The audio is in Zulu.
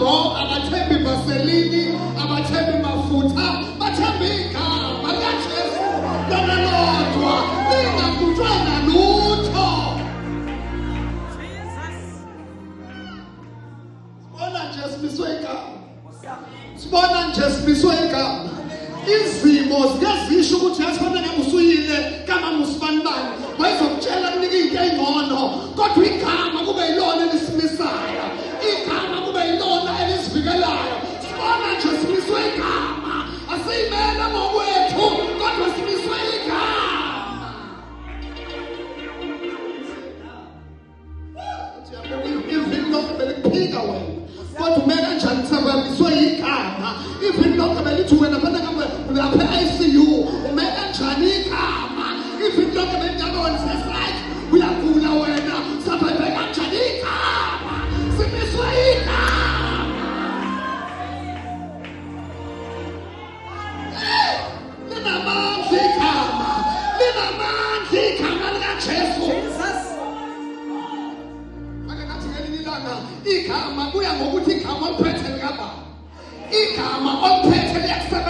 intambo, abathembi vaselini, abathembi mafutha, bathembi igama likaJesu lona lodwa, lingagujwa nalutho. Sibona nje simiswe igama. Izimo ziyazisho ukuthi yasifana ngemusuyile kama musibani wayezokutshela kunika into engcono, kodwa igama kube yilona elisimisayo, igama kube yilona elisivikelayo. Sibona nje simiswe igama, asiyimele ngokwethu kodwa simiswe igama. Even lokho beliphika wena, kodwa umele kanjani kusebenziswe igama? Even lokho belithi wena phana ngabe lapha ICU umele kanjani igama? Even lokho belithi wena sesite uyagula wena sabheke kanjani igama? Simiswe igama. Linamandla igama likaJesu. Igama kuya ngokuthi igama ophethe likabani. Igama ophethe liyakusebenza